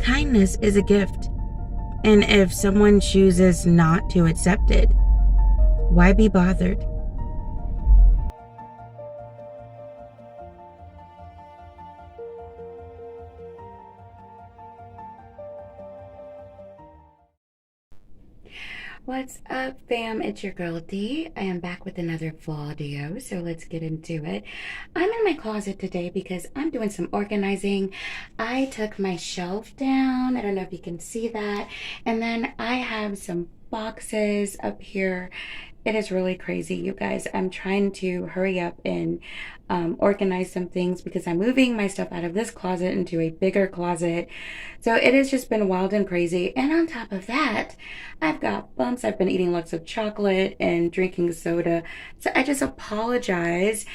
Kindness is a gift, and if someone chooses not to accept it, why be bothered? What's up, fam? It's your girl Dee. I am back with another video, so let's get into it. I'm in my closet today because I'm doing some organizing. I took my shelf down. I don't know if you can see that. And then I have some boxes up here. It is really crazy, you guys. I'm trying to hurry up and organize some things because I'm moving my stuff out of this closet into a bigger closet. So it has just been wild and crazy. And on top of that, I've got bumps. I've been eating lots of chocolate and drinking soda. So I just apologize.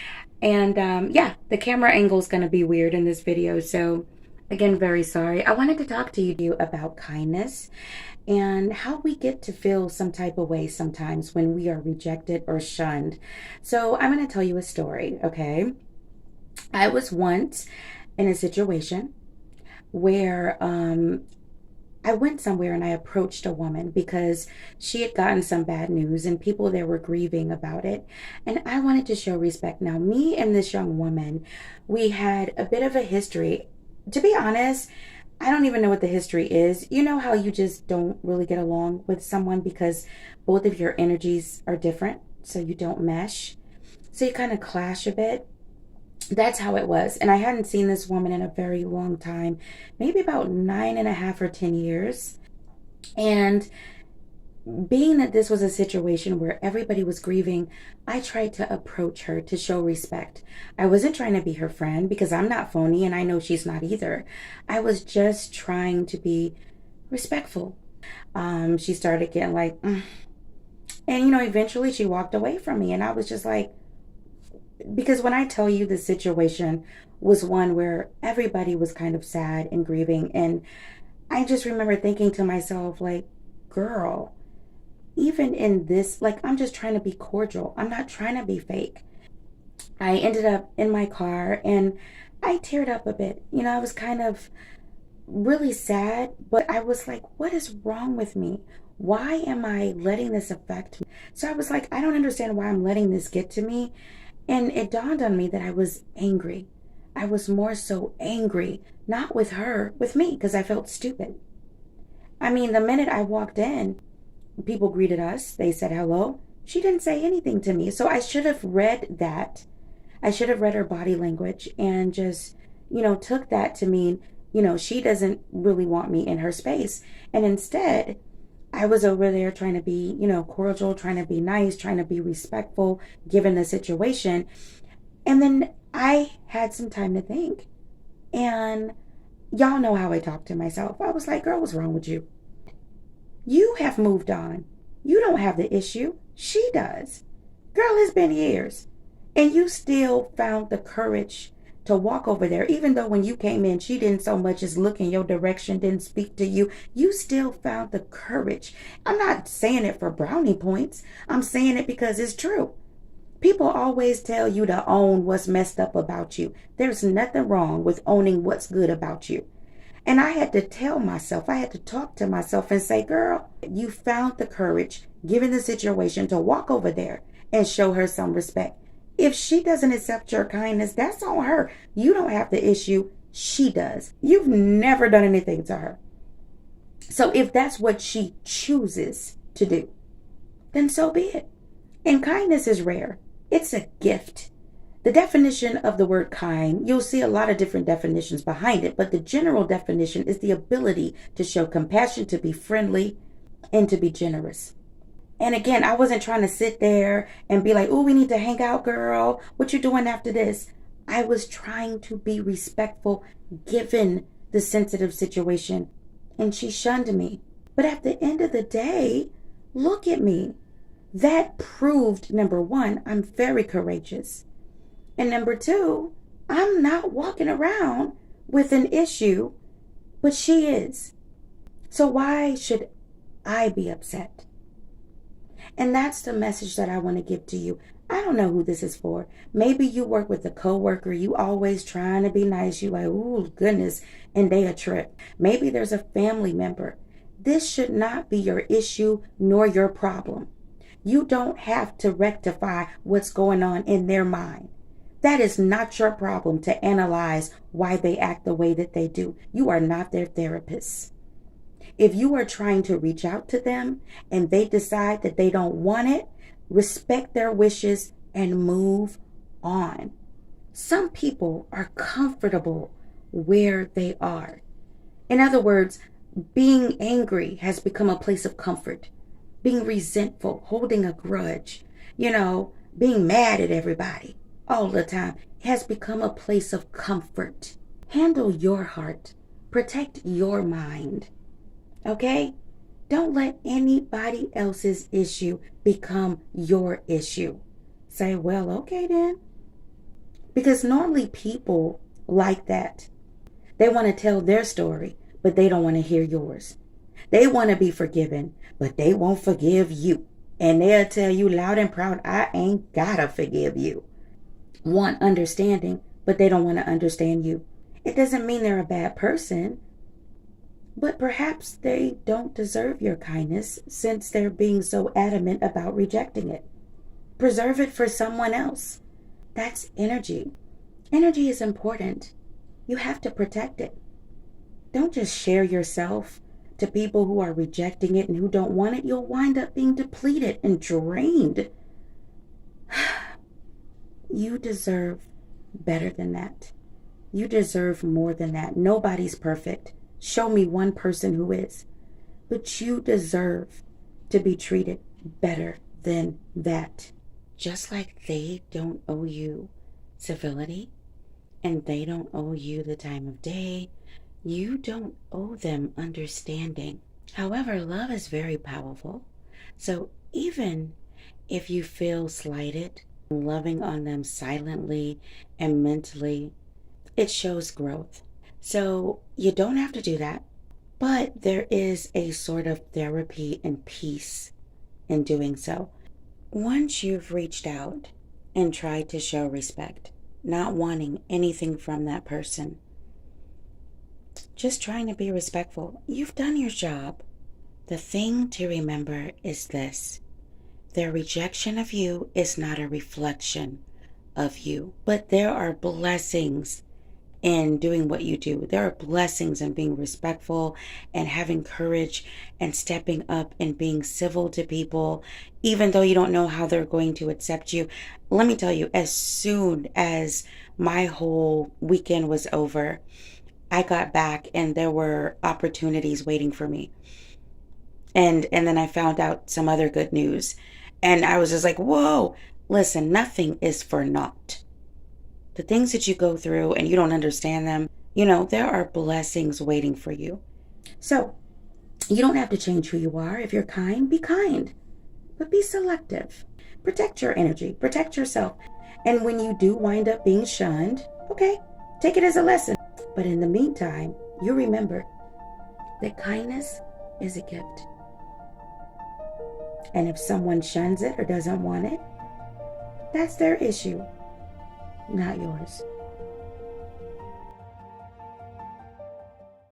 And yeah, the camera angle is going to be weird in this video. So again, very sorry. I wanted to talk to you about kindness and how we get to feel some type of way sometimes when we are rejected or shunned. So I'm going to tell you a story, okay? I was once in a situation where I went somewhere and I approached a woman because she had gotten some bad news and people there were grieving about it. And I wanted to show respect. Now, me and this young woman, we had a bit of a history. To be honest, I don't even know what the history is. You know how you just don't really get along with someone because both of your energies are different, so you don't mesh. So you kind of clash a bit. That's how it was. And I hadn't seen this woman in a very long time, maybe about 9.5 or 10 years. And being that this was a situation where everybody was grieving, I tried to approach her to show respect. I wasn't trying to be her friend because I'm not phony and I know she's not either. I was just trying to be respectful. She started getting like, and eventually she walked away from me and I was just like, because when I tell you the situation was one where everybody was kind of sad and grieving, and I just remember thinking to myself, like, girl, even in this, like, I'm just trying to be cordial. I'm not trying to be fake. I ended up in my car and I teared up a bit. I was kind of really sad, but I was like, what is wrong with me? Why am I letting this affect me? So I was like, I don't understand why I'm letting this get to me. And it dawned on me that I was angry. I was more so angry, not with her, with me, because I felt stupid. I mean, the minute I walked in, people greeted us. They said hello. She didn't say anything to me. So I should have read that. I should have read her body language and just, took that to mean, she doesn't really want me in her space. And instead, I was over there trying to be, cordial, trying to be nice, trying to be respectful, given the situation. And then I had some time to think. And y'all know how I talk to myself. I was like, girl, what's wrong with you? You have moved on. You don't have the issue. She does. Girl, it's been years. And you still found the courage to walk over there. Even though when you came in, she didn't so much as look in your direction, didn't speak to you. You still found the courage. I'm not saying it for brownie points. I'm saying it because it's true. People always tell you to own what's messed up about you. There's nothing wrong with owning what's good about you. And I had to tell myself, I had to talk to myself and say, girl, you found the courage, given the situation, to walk over there and show her some respect. If she doesn't accept your kindness, that's on her. You don't have the issue. She does. You've never done anything to her. So if that's what she chooses to do, then so be it. And kindness is rare. It's a gift. The definition of the word kind, you'll see a lot of different definitions behind it, but the general definition is the ability to show compassion, to be friendly, and to be generous. And again, I wasn't trying to sit there and be like, oh, we need to hang out, girl. What you doing after this? I was trying to be respectful given the sensitive situation. And she shunned me. But at the end of the day, look at me. That proved, number one, I'm very courageous. And number two, I'm not walking around with an issue, but she is. So why should I be upset? And that's the message that I want to give to you. I don't know who this is for. Maybe you work with a coworker, you always trying to be nice, you like, ooh, goodness, and they a trip. Maybe there's a family member. This should not be your issue nor your problem. You don't have to rectify what's going on in their mind. That is not your problem to analyze why they act the way that they do. You are not their therapist. If you are trying to reach out to them and they decide that they don't want it, respect their wishes and move on. Some people are comfortable where they are. In other words, being angry has become a place of comfort. Being resentful, holding a grudge, being mad at everybody all the time has become a place of comfort. Handle your heart. Protect your mind. Okay? Don't let anybody else's issue become your issue. Say, well, okay then. Because normally people like that. They want to tell their story, but they don't want to hear yours. They want to be forgiven, but they won't forgive you. And they'll tell you loud and proud, I ain't gotta forgive you. Want understanding, but they don't want to understand you. It doesn't mean they're a bad person. But perhaps they don't deserve your kindness since they're being so adamant about rejecting it. Preserve it for someone else. That's energy. Energy is important. You have to protect it. Don't just share yourself to people who are rejecting it and who don't want it. You'll wind up being depleted and drained. You deserve better than that. You deserve more than that. Nobody's perfect. Show me one person who is. But you deserve to be treated better than that. Just like they don't owe you civility and they don't owe you the time of day, you don't owe them understanding. However, love is very powerful. So even if you feel slighted, loving on them silently and mentally, it shows growth. So you don't have to do that, but there is a sort of therapy and peace in doing so. Once you've reached out and tried to show respect, not wanting anything from that person, just trying to be respectful, you've done your job. The thing to remember is this: their rejection of you is not a reflection of you, but there are blessings in doing what you do. There are blessings in being respectful and having courage and stepping up and being civil to people, even though you don't know how they're going to accept you. Let me tell you, as soon as my whole weekend was over, I got back and there were opportunities waiting for me. And then I found out some other good news. And I was just like, whoa, listen, nothing is for naught. The things that you go through and you don't understand them, there are blessings waiting for you. So you don't have to change who you are. If you're kind, be kind, but be selective. Protect your energy, protect yourself. And when you do wind up being shunned, okay, take it as a lesson. But in the meantime, you remember that kindness is a gift. And if someone shuns it or doesn't want it, that's their issue, not yours.